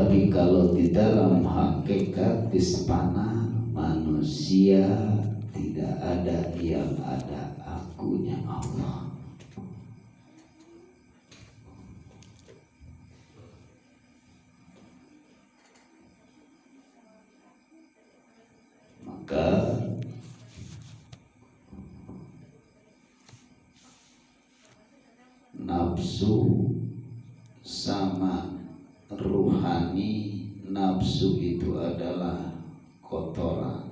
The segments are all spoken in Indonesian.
Tapi kalau di dalam hakikat ispana manusia tidak ada yang ada akunya Allah. Maka nafsu sama ruhani, nafsu itu adalah kotoran.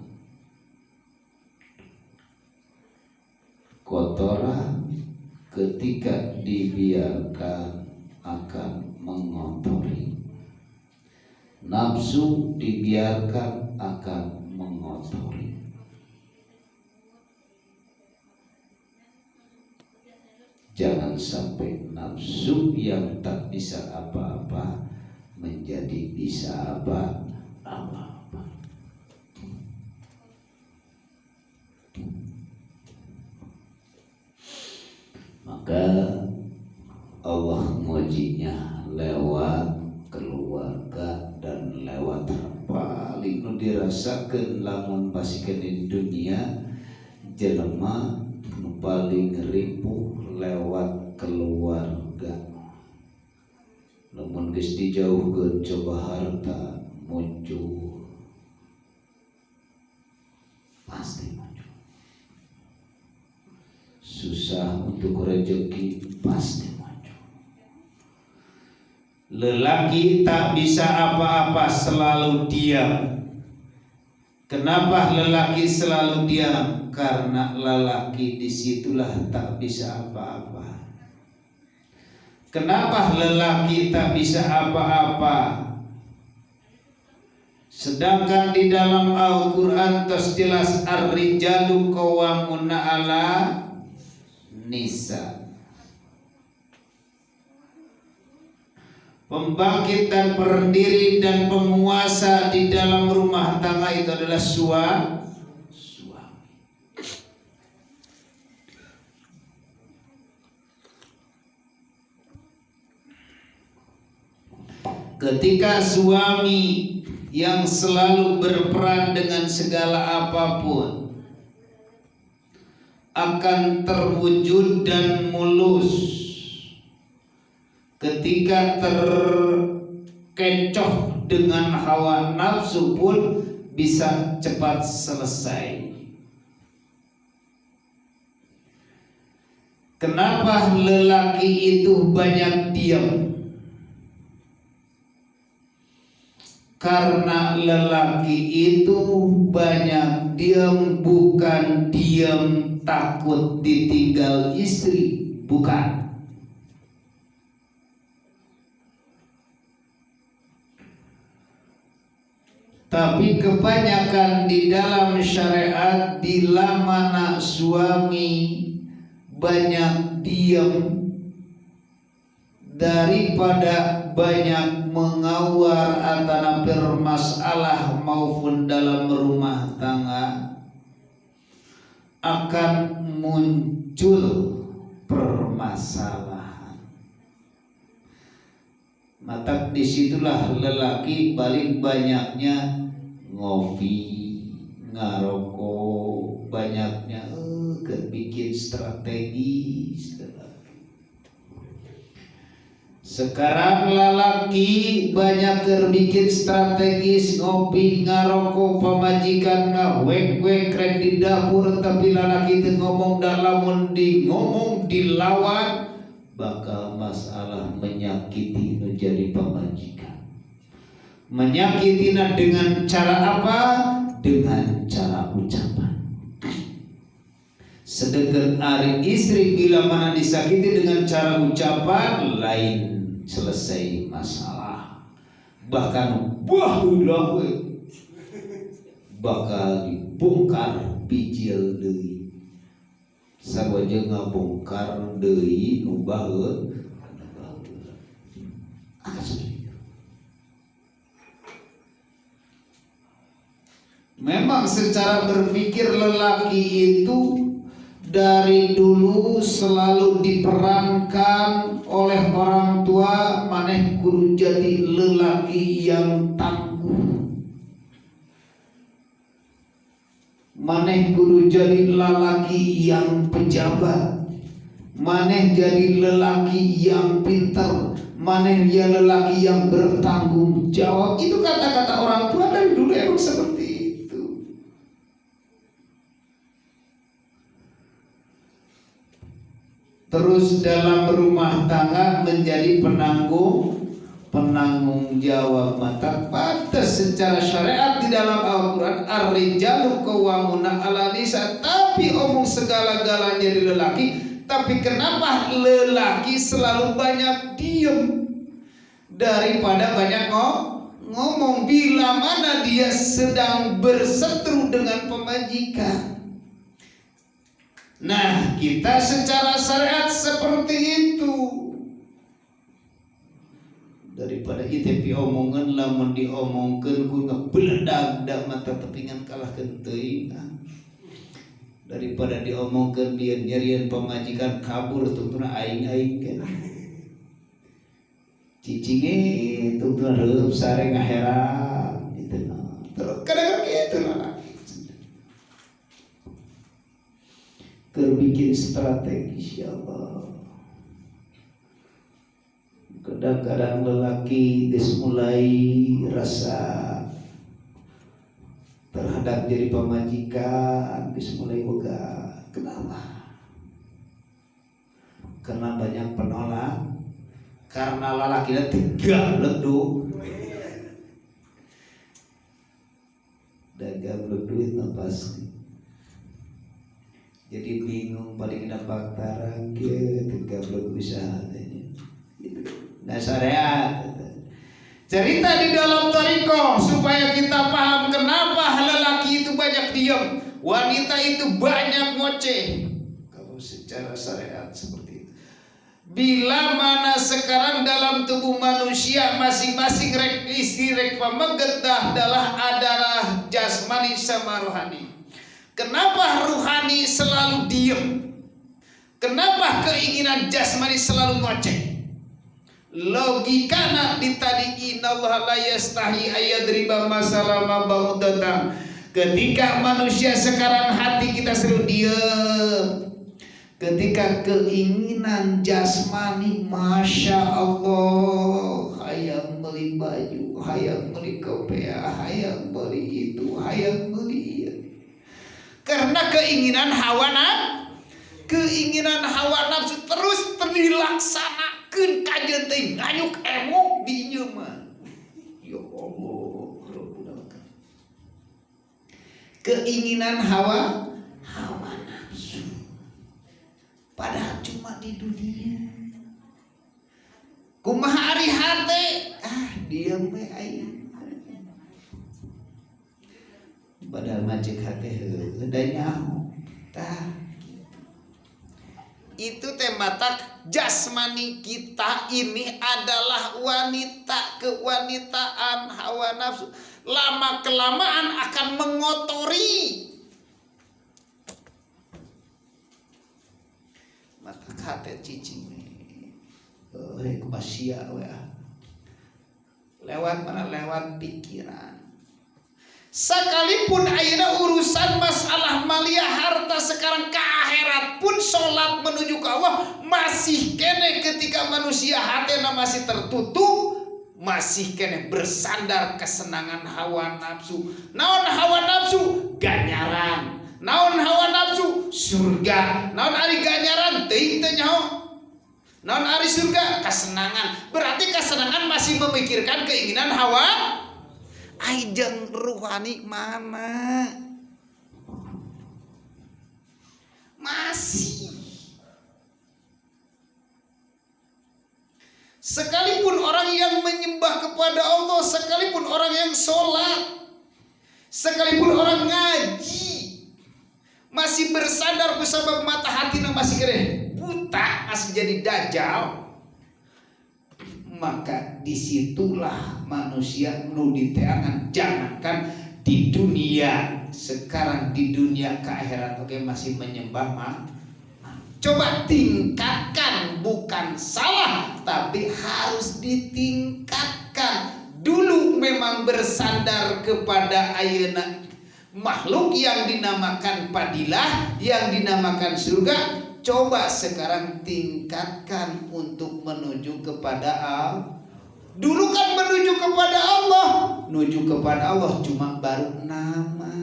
Kotoran ketika dibiarkan akan mengotori. Nafsu dibiarkan akan mengotori. Jangan sampai nafsu yang tak bisa apa-apa menjadi bisa apa-apa. Maka Allah ngujinya lewat keluarga dan lewat paling nu dirasakeun lamun pasikeun di dunia jelema nu paling ripuh lewat keluarga. Namun geus dijauhkeun coba harta muncul, pasti muncul. Susah untuk rezeki pasti muncul. Lelaki tak bisa apa-apa, selalu diam. Kenapa lelaki selalu diam? Karena lelaki disitulah tak bisa apa-apa. Kenapa lelaki tak bisa apa-apa? Sedangkan di dalam Al-Quran terus jelas ar-rijalu qawwamuna 'ala nisa. Pembangkit dan pendiri dan penguasa di dalam rumah tangga itu adalah suami. Ketika suami yang selalu berperan dengan segala apapun akan terwujud dan mulus, ketika terkecoh dengan hawa nafsu pun bisa cepat selesai. Kenapa lelaki itu banyak diam? Karena lelaki itu banyak diam bukan diam takut ditinggal istri, bukan. Tapi kebanyakan di dalam syariat bila mana suami banyak diam daripada banyak mengawar antara bermasalah maupun dalam rumah tangga, akan muncul permasalahan. Maka disitulah lelaki paling banyaknya ngopi, ngarokok, banyaknya bikin strategi. Sekarang lelaki banyak terbikin strategis, ngopi, ngarokok, pemajikan, ngawek-wek, krek di dapur. Tapi lelaki itu ngomong dalam ngomong dilawan, bakal masalah menyakiti menjadi pemajikan. Menyakiti dengan cara apa? Dengan cara ucapan. Sedangkan ari istri bila mana disakiti dengan cara ucapan lain, selesai masalah. Bahkan bakal dibongkar bijil deui. Sabaja ngabongkar deui nu baheula. Memang secara berpikir lelaki itu dari dulu selalu diperankan oleh orang tua, maneh kudu jadi lelaki yang tangguh, maneh kudu jadi lelaki yang pejabat, maneh jadi lelaki yang pintar, maneh dia lelaki yang bertanggung jawab. Itu kata-kata orang tua dari dulu emang seperti itu. Terus dalam rumah tangga menjadi penanggung jawab. Maka pada secara syariat di dalam Al-Quran, ar-rijalu qawwamuna 'ala nisa, tapi omong segala-galanya dari lelaki. Tapi kenapa lelaki selalu banyak diam daripada banyak ngomong? Bila mana dia sedang berseteru dengan pemajikan. Nah, kita secara syariat seperti itu. Daripada kita omongan lamun diomongkeun ku ngebeledag da mata tepingan kalahkeun teuing. Daripada diomongkeun dia nyerian pemajikan kabur tutuna aing-aing kan. Cicinge tutuna reup sare ngaheran gitu. Terus kadang-kadang gitu lah. Bikin strategi ya Allah. Kadang-kadang lelaki geus mulai rasa terhadap jadi pemajikan, geus mulai boga. Kenapa? Karena banyak penolak. Karena lelaki tega leduk. Dagang duit pasti. Jadi bingung paling dapat tarang ke tiga belum bisa nah syariat cerita di dalam tarikoh supaya kita paham kenapa lelaki itu banyak diam, wanita itu banyak ngoceh. Kalau secara syariat seperti itu, bila mana sekarang dalam tubuh manusia masing-masing isi rek pamegetah adalah jasmani sama rohani. Kenapa ruhani selalu diem? Kenapa keinginan jasmani selalu ngoceh? Logikana di tadi innallaha la yastahi ayadriba masalama baudatan. Ketika manusia sekarang hati kita selalu diem. Ketika keinginan jasmani, masya Allah, hayang beli baju, hayang beli kopiah, hayang beli itu, hayang beli itu. Karena keinginan hawa nafsu terus dilaksanakeun kajeun teh nganyuk emok di ieu mah. Ya Allah, keinginan hawa nafsu. Padahal cuma di dunia. Kumaha ari hate? Diam we aing. Padahal majek hati hedanya itu tematak jasmani kita ini adalah wanita, kewanitaan, hawa nafsu lama kelamaan akan mengotori mata hati cicing kumasia lewat mana lewat pikiran. Sekalipun ayeuna urusan masalah malia harta sekarang ke akhirat pun sholat menuju ke Allah masih kene ketika manusia hatena masih tertutup, masih kene bersandar kesenangan hawa nafsu. Naon hawa nafsu? Ganjaran. Naon hawa nafsu? Surga. Naon ari ganjaran? Teuing teh nyaho. Naon ari surga? Kesenangan. Berarti kesenangan masih memikirkan keinginan hawa. Ajeng ruhani mana? Masih. Sekalipun orang yang menyembah kepada Allah, sekalipun orang yang sholat, sekalipun orang ngaji, masih bersandar bersama mata hatinya masih kere buta, masih jadi dajjal. Maka disitulah manusia nu diteangan, jangankan di dunia sekarang di dunia ke akhirat oke masih menyembah coba tingkatkan, bukan salah tapi harus ditingkatkan. Dulu memang bersandar kepada ayeuna makhluk yang dinamakan padilah, yang dinamakan surga. Coba sekarang tingkatkan untuk menuju kepada Allah. Dulu kan menuju kepada Allah, menuju kepada Allah cuma baru nama.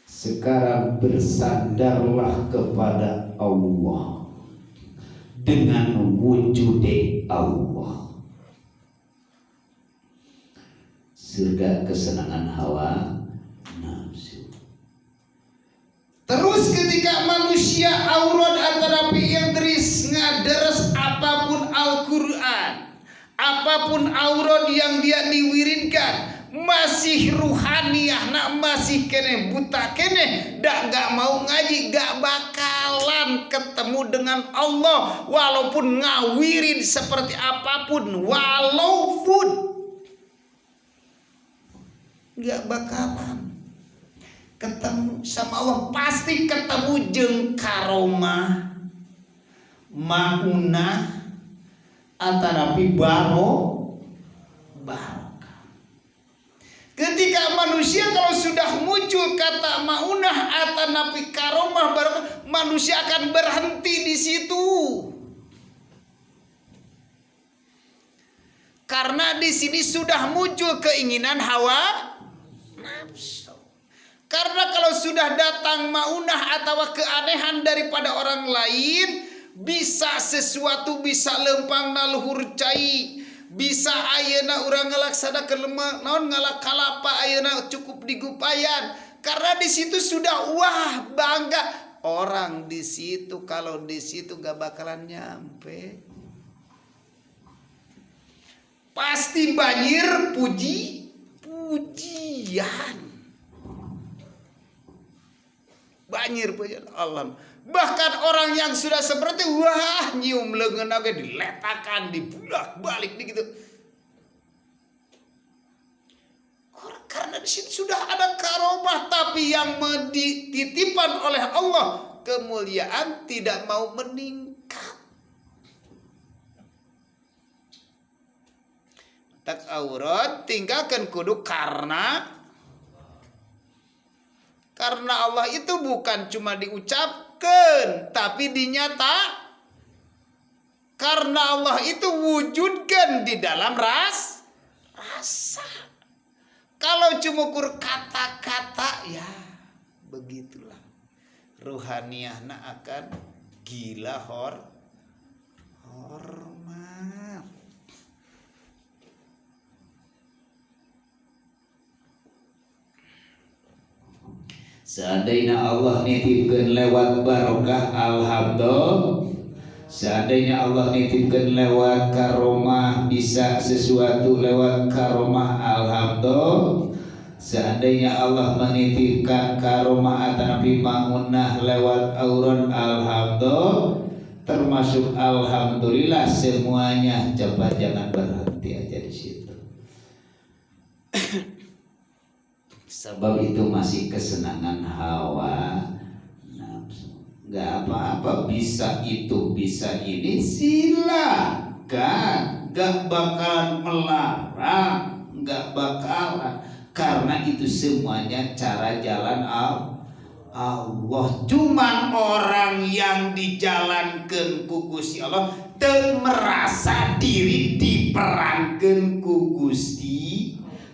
Sekarang bersandarlah kepada Allah dengan wujud Allah. Surga kesenangan hawa nafsu. Terus ketika manusia aurat antara Idris ngaderes apapun Al-Quran, apapun aurat yang dia diwiridkan, masih ruhaniah nak masih kene buta kene gak mau ngaji, gak bakalan ketemu dengan Allah walaupun ngawirid seperti apapun, walaupun gak bakalan ketemu sama Allah. Pasti ketemu jeung karomah maunah antara barokah. Ketika manusia kalau sudah muncul kata maunah atau napi karomah barokah, manusia akan berhenti di situ. Karena di sini sudah muncul keinginan hawa nafsu. Karena kalau sudah datang maunah atau keanehan daripada orang lain, bisa sesuatu bisa lempang naluhur cai. Bisa ayeuna urang ngalaksana kelemah naon ngalak kalapa ayeuna cukup digupayan. Karena di situ sudah wah bangga orang di situ, kalau di situ gak bakalan nyampe. Pasti banjir pujian. Banjir pujian Allah. Bahkan orang yang sudah seperti wah nyium leungeun oge diletakan, dibulak-balik gitu. Karena di situ sudah ada karomah, tapi yang dititipkan oleh Allah kemuliaan tidak mau meningkat. Tak aurat tinggalkan kudu karena Allah itu bukan cuma diucapkan tapi dinyata. Karena Allah itu wujudkan di dalam rasa. Kalau cuma ukur kata-kata ya begitulah. Ruhaniahna akan gila hormat. Seandainya Allah nitipkeun lewat barokah alhamdulillah, seandainya Allah nitipkeun lewat karomah bisa sesuatu lewat karomah alhamdulillah, seandainya Allah menitipkan karomah atanapi mangunah lewat aurat alhamdulillah, termasuk alhamdulillah semuanya. Coba jangan berhenti aja di situ. Sebab itu masih kesenangan hawa nafsu. Gak apa-apa, bisa itu, bisa ini, silakan. Gak bakalan melarang, gak bakalan. Karena itu semuanya cara jalan Allah. Cuman orang yang dijalankan ku Gusti Allah teu merasa diri diperankeun ku Gusti.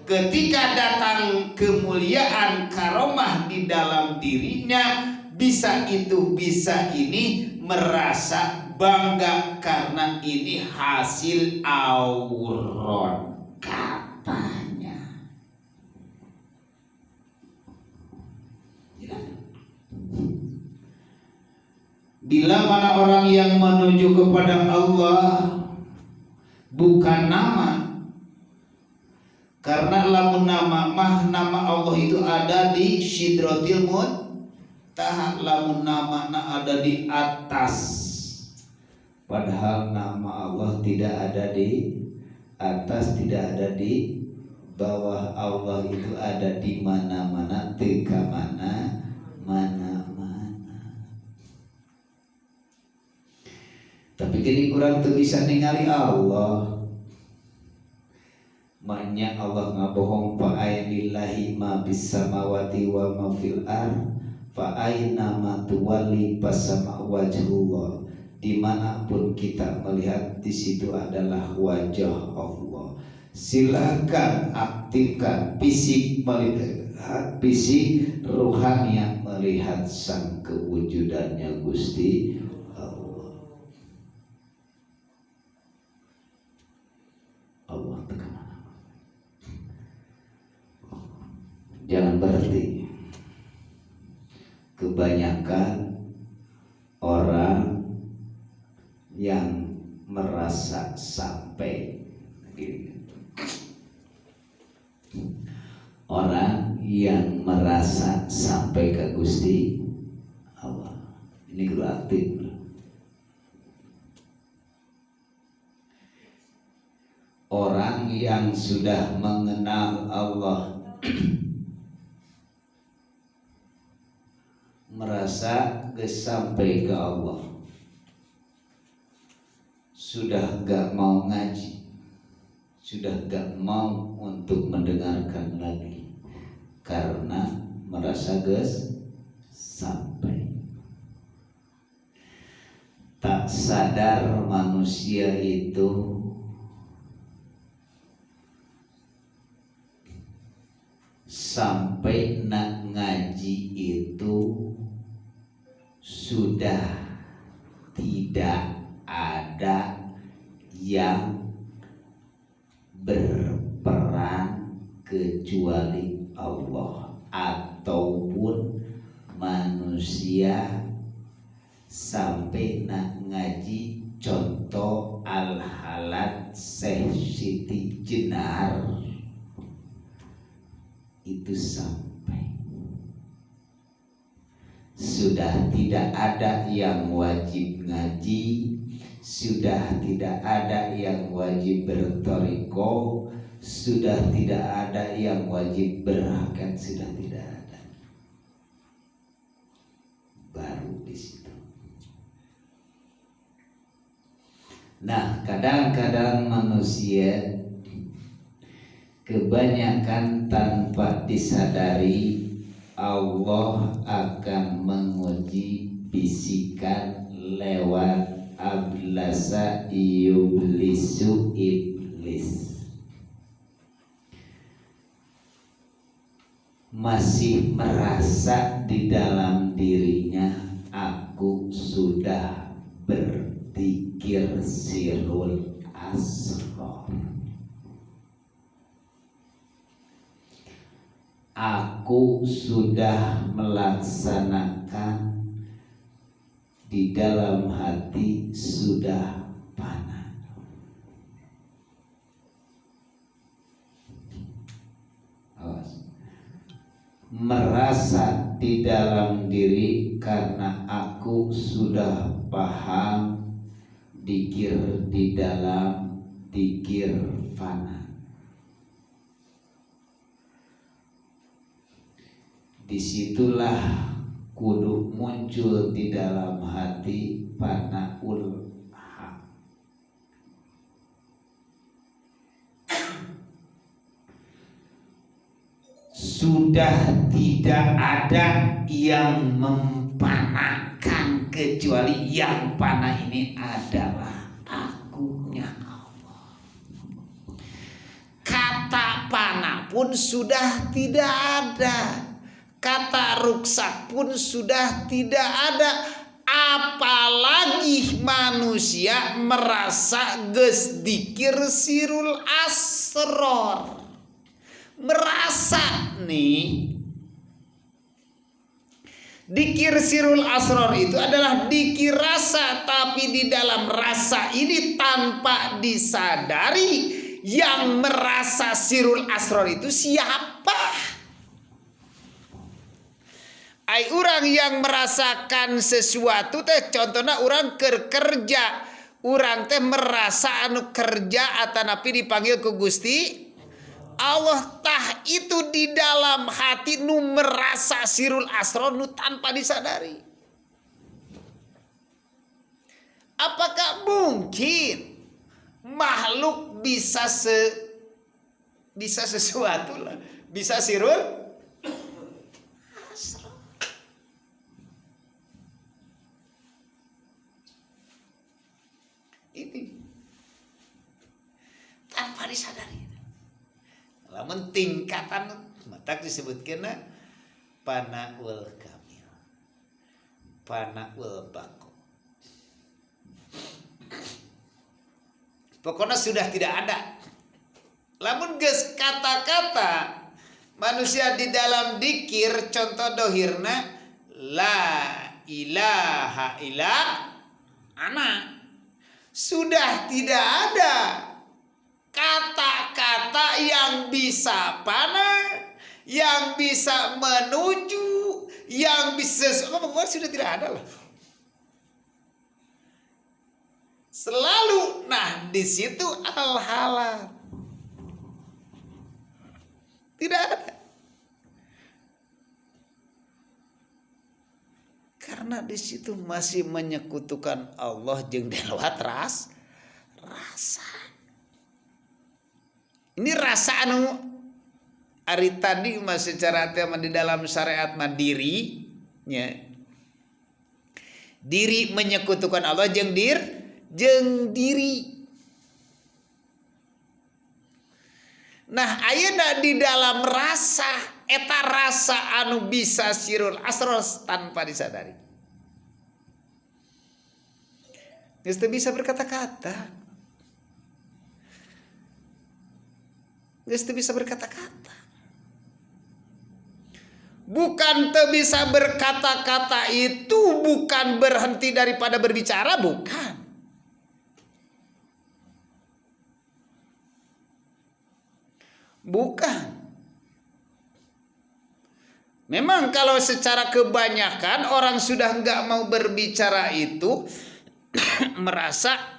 Ketika datang kemuliaan karomah di dalam dirinya, bisa itu bisa ini, merasa bangga karena ini hasil aurat katanya. Bila mana orang yang menuju kepada Allah bukan nama. Karena lamun nama Allah itu ada di Sidratil Muntaha, lamun nama ada di atas. Padahal nama Allah tidak ada di atas, tidak ada di bahwa Allah itu ada di mana-mana, teka mana-mana. Tapi gini kurang tuh bisa ningali Allah. Maknya Allah ngabohong fa ainillahi ma bis samawati wa ma fil ard fa aina ma tuwalli fasama wajhullah. Dimanapun kita melihat, di situ adalah wajah Allah. Silakan aktifkan fisik melihat, fisik rohani yang melihat sang kewujudannya Gusti Allah. Allah tekan. Jangan berhenti. Kebanyakan orang yang merasa sampai, orang yang merasa sampai ke Gusti Allah, ini guru aktif. Orang yang sudah mengenal Allah merasa sampai ke Allah, sudah gak mau ngaji, sudah gak mau untuk mendengarkan lagi, karena merasa sampai. Tak sadar manusia itu sampai nak ngaji itu sudah tidak ada yang berperan kecuali Allah ataupun manusia. Sampai nak ngaji contoh Al-Halat Syekh Siti Jenar itu sampai sudah tidak ada yang wajib ngaji, sudah tidak ada yang wajib bertoriko, sudah tidak ada yang wajib berhakat, sudah tidak ada. Baru di situ. Nah, kadang-kadang manusia kebanyakan tanpa disadari Allah akan menguji bisikan lewat ablasa yublisu iblis. Masih merasa di dalam dirinya, aku sudah berzikir sirul asrar, aku sudah melaksanakan, di dalam hati sudah fana. Merasa di dalam diri karena aku sudah paham dikir di dalam dikir fana. Disitulah kudu muncul di dalam hati fanaul haq. Sudah tidak ada yang mempanakan kecuali yang panah ini adalah akunya Allah. Kata panah pun sudah tidak ada, kata ruksak pun sudah tidak ada, apalagi manusia merasa geus dikir sirul asror. Merasa nih, dikir sirul asror itu adalah dikir rasa, tapi di dalam rasa ini tanpa disadari yang merasa sirul asror itu siapa? Ai orang yang merasakan sesuatu teh contohnya orang kerja, orang teh merasa anu kerja atanapi dipanggil ke Gusti Allah tah itu di dalam hati nu merasa sirul asror nu tanpa disadari. Apakah mungkin makhluk bisa sesuatu lah, bisa sirul asror? Ini tanpa disadari. Lamun tingkatan mata disebutkeun panaul kamil, panaul bako. Pokoknya sudah tidak ada. Lamun geus kata-kata manusia di dalam dikir, contoh dohirna la ilaha illa ana, sudah tidak ada kata-kata yang bisa panah, yang bisa menuju, yang bisa sudah tidak ada lah. Selalu, nah di situ al-halal tidak ada, karena di situ masih menyekutukan Allah jeung delwat rasa. Ini rasa anu ari tadi mah secara tema di dalam syariat mah dirinya. Diri menyekutukan Allah jeung diri. Nah, ayeuna di dalam rasa eta rasa anu bisa sirul asros tanpa disadari. Geus teu bisa berkata-kata. Geus teu bisa berkata-kata. Bukan teu bisa berkata-kata itu bukan berhenti daripada berbicara, bukan. Bukan. Memang kalau secara kebanyakan orang sudah enggak mau berbicara itu merasa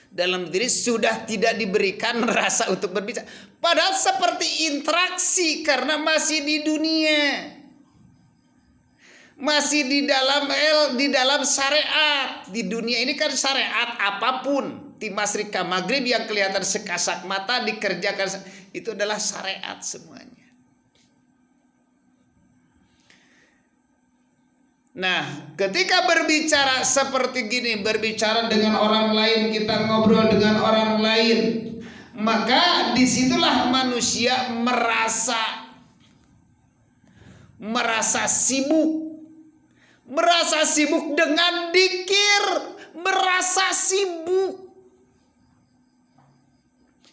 dalam diri sudah tidak diberikan rasa untuk berbicara. Padahal seperti interaksi karena masih di dunia. Masih di dalam syariat. Di dunia ini kan syariat apapun. Di masyriq ka maghrib yang kelihatan sekasat mata dikerjakan. Itu adalah syariat semuanya. Nah, ketika berbicara seperti gini, berbicara dengan orang lain, kita ngobrol dengan orang lain, maka disitulah manusia merasa sibuk dengan dikir, merasa sibuk.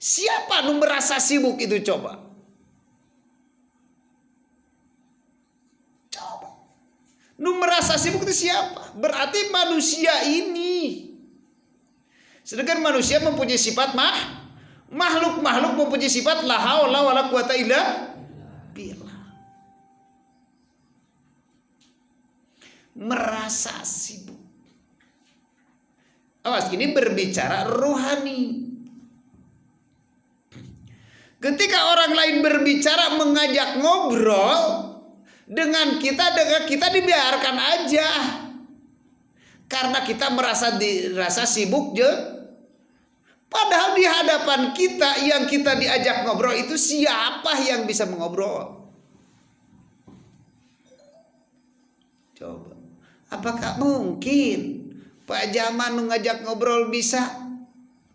Siapa nu merasa sibuk itu coba? Nu merasa sibuk itu siapa? Berarti manusia ini. Sedangkan manusia mempunyai sifat makhluk mempunyai sifat la haula wala quwata illa billah. Merasa sibuk. Awas, ini berbicara rohani. Ketika orang lain berbicara mengajak ngobrol dengan kita dibiarkan aja karena kita dirasa sibuk je. Padahal di hadapan kita yang kita diajak ngobrol itu siapa yang bisa mengobrol? Coba, apakah mungkin Pak Jaman ngajak ngobrol bisa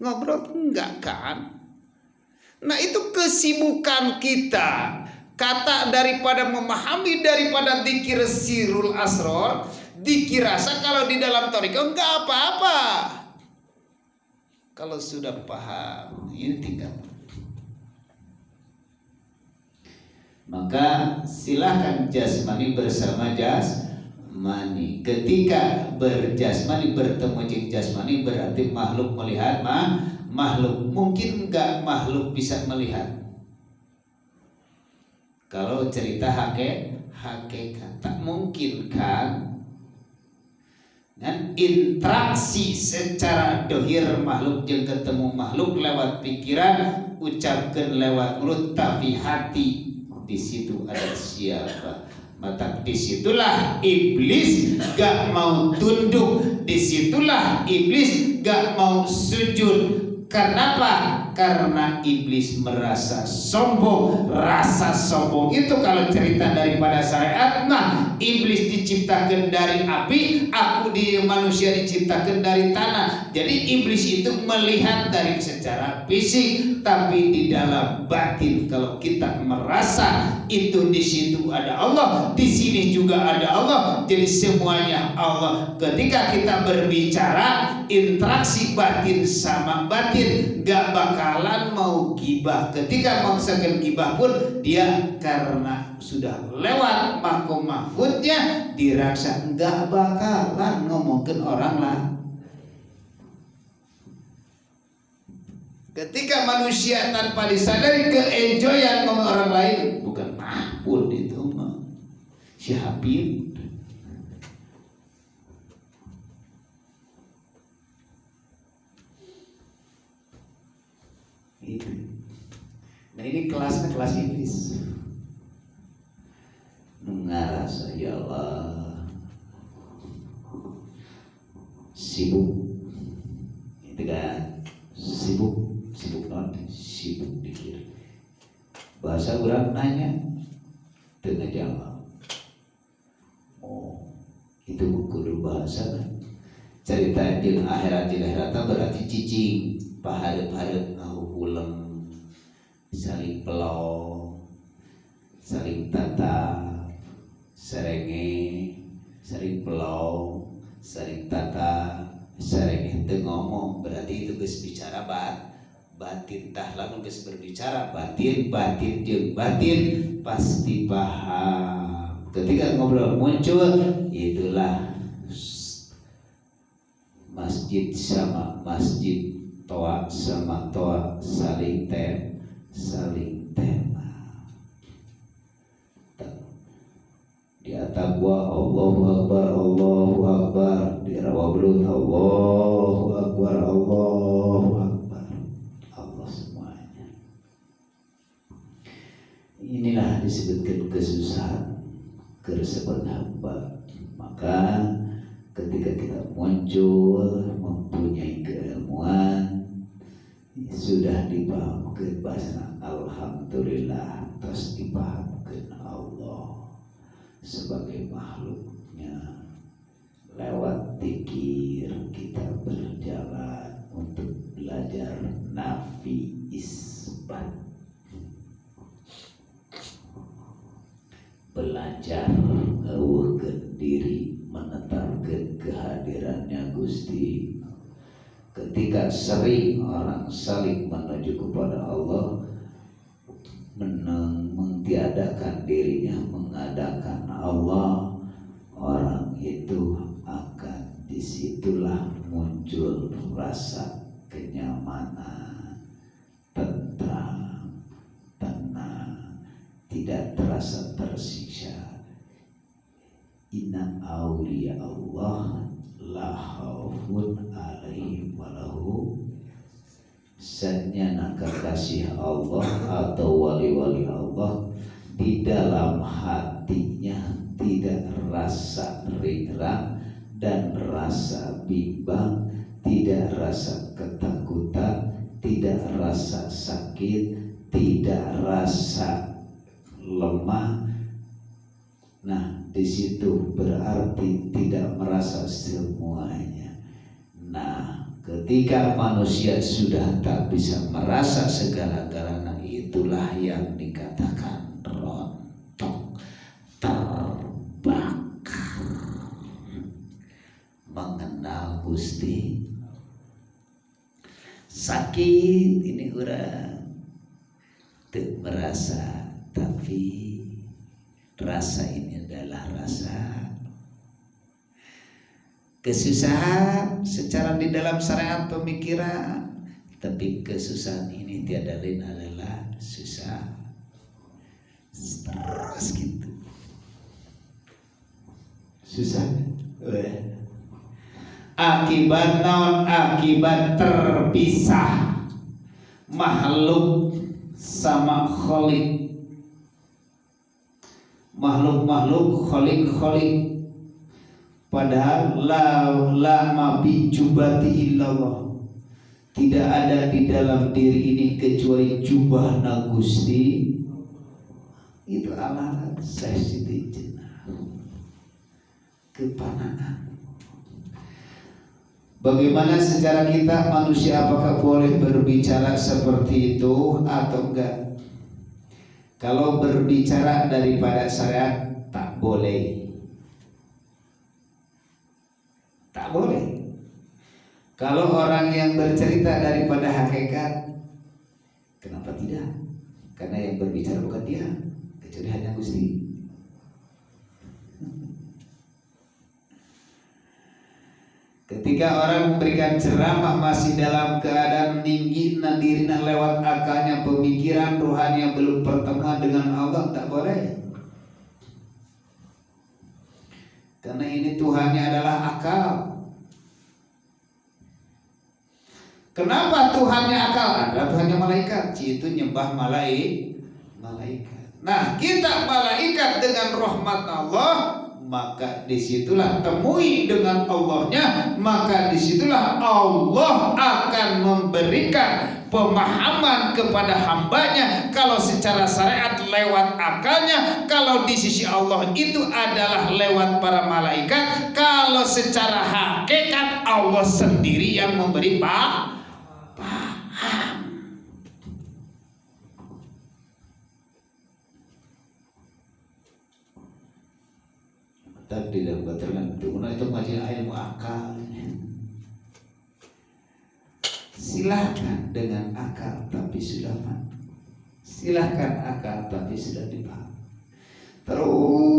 ngobrol? Enggak kan? Nah, itu kesibukan kita. Kata daripada memahami daripada dzikir sirul asror, dikirasa kalau di dalam thariqah enggak apa-apa. Kalau sudah paham, ini tinggal. Maka silahkan jasmani bersama jasmani. Ketika berjasmani bertemu dengan jasmani berarti makhluk melihat makhluk. Mungkin enggak makhluk bisa melihat. Kalau cerita hakikat tak mungkin kan? Dan interaksi secara dohir makhluk yang ketemu makhluk lewat pikiran ucapkan lewat mulut, tapi hati di situ ada siapa? Maka disitulah iblis gak mau tunduk, disitulah iblis gak mau sujud. Kenapa? Karena iblis merasa sombong. Rasa sombong itu kalau cerita daripada syariat, nah iblis diciptakan dari api, aku di manusia diciptakan dari tanah. Jadi iblis itu melihat dari secara fisik, tapi di dalam batin kalau kita merasa itu di situ ada Allah, di sini juga ada Allah, jadi semuanya Allah. Ketika kita berbicara, interaksi batin sama batin, gak bakalan mau gibah. Ketika maksudkan gibah pun dia karena sudah lewat makom mahfudnya dirasa gak bakalan ngomongin orang lain. Ketika manusia tanpa disadari keenjoyan ngomong orang lain, bukan mahfud itu mah si Habib. Itu. Nah ini kelasnya kelas iblis. Ngerasa ya Allah sibuk, itu kan sibuk nanti sibuk dikir. Bahasa orang nanya tengah jawab. Oh itu kudu bahasa kan. Cerita di akhirat berarti cicing, paharep-harep ngahuhuleng, saling pelong, saling tatap, serenge, saling pelong, saling tatap, serenge itu ngomong. Berarti itu geus bicara batin, tah lamun geus berbicara batin jeung batin pasti paham. Ketika ngobrol muncul, itulah masjid sama masjid, toa sama toa saling tema. Di atas gua Allahu Akbar, di rawa belut Allahu Akbar, Allah semuanya. Inilah disebutkan kesusahan keresahan hamba. Maka ketika kita muncul mempunyai keilmuan, sudah dipahamkan bahasa alhamdulillah, terus dipahamkan Allah sebagai makhluknya. Lewat zikir kita berjalan untuk belajar nafi isbat, belajar ngeuweuhkeun diri, menetapkan kehadirannya Gusti. Ketika sering orang saling menuju kepada Allah, mentiadakan dirinya mengadakan Allah, orang itu akan disitulah muncul rasa kenyamanan, tentram, tenang, tidak terasa tersiksa. Inna awliya Allah la khaufun alaihim walahu. Sanyana kekasih Allah atau wali-wali Allah di dalam hatinya tidak rasa ringan dan rasa bimbang, tidak rasa ketakutan, tidak rasa sakit, tidak rasa lemah. Nah, di situ berarti tidak merasa semuanya. Nah, ketika manusia sudah tak bisa merasa segala-galanya, itulah yang dikatakan rontok, terbakar, mengenal Gusti. Sakit ini urang teu merasa, tapi rasa ini adalah rasa kesusahan secara di dalam syariat pemikiran, tapi kesusahan ini tiada lain adalah susah terus gitu. Susah akibat naon? Akibat terpisah makhluk sama khalik, makhluk-makhluk khalik. Padahal la ma bi jubati illallah, tidak ada di dalam diri ini kecuali jubah na Gusti. Itu alat sesiti jenah kepanangan. Bagaimana secara kita manusia, apakah boleh berbicara seperti itu atau enggak? Kalau berbicara daripada syariat tak boleh. Tak boleh. Kalau orang yang bercerita daripada hakikat, kenapa tidak? Karena yang berbicara bukan dia, kecuali hanya Gusti. Ketika orang memberikan ceramah masih dalam keadaan tinggi nadirina lewat akalnya, pemikiran rohani yang belum pertemuan dengan Allah, tak boleh. Karena ini Tuhannya adalah akal. Kenapa Tuhannya akal? Ada Tuhannya malaikat, itu nyembah malaikat. Nah, kita malaikat dengan rahmat Allah, maka disitulah temui dengan Allahnya, maka disitulah Allah akan memberikan pemahaman kepada hambanya. Kalau secara syariat lewat akalnya, kalau di sisi Allah itu adalah lewat para malaikat, kalau secara hakikat Allah sendiri yang memberi paham. Tadi dalam keterangan itu ngaji ilmu akal. Silakan dengan akal tapi sudah mati. Silakan akal tapi sudah dipaham. Terus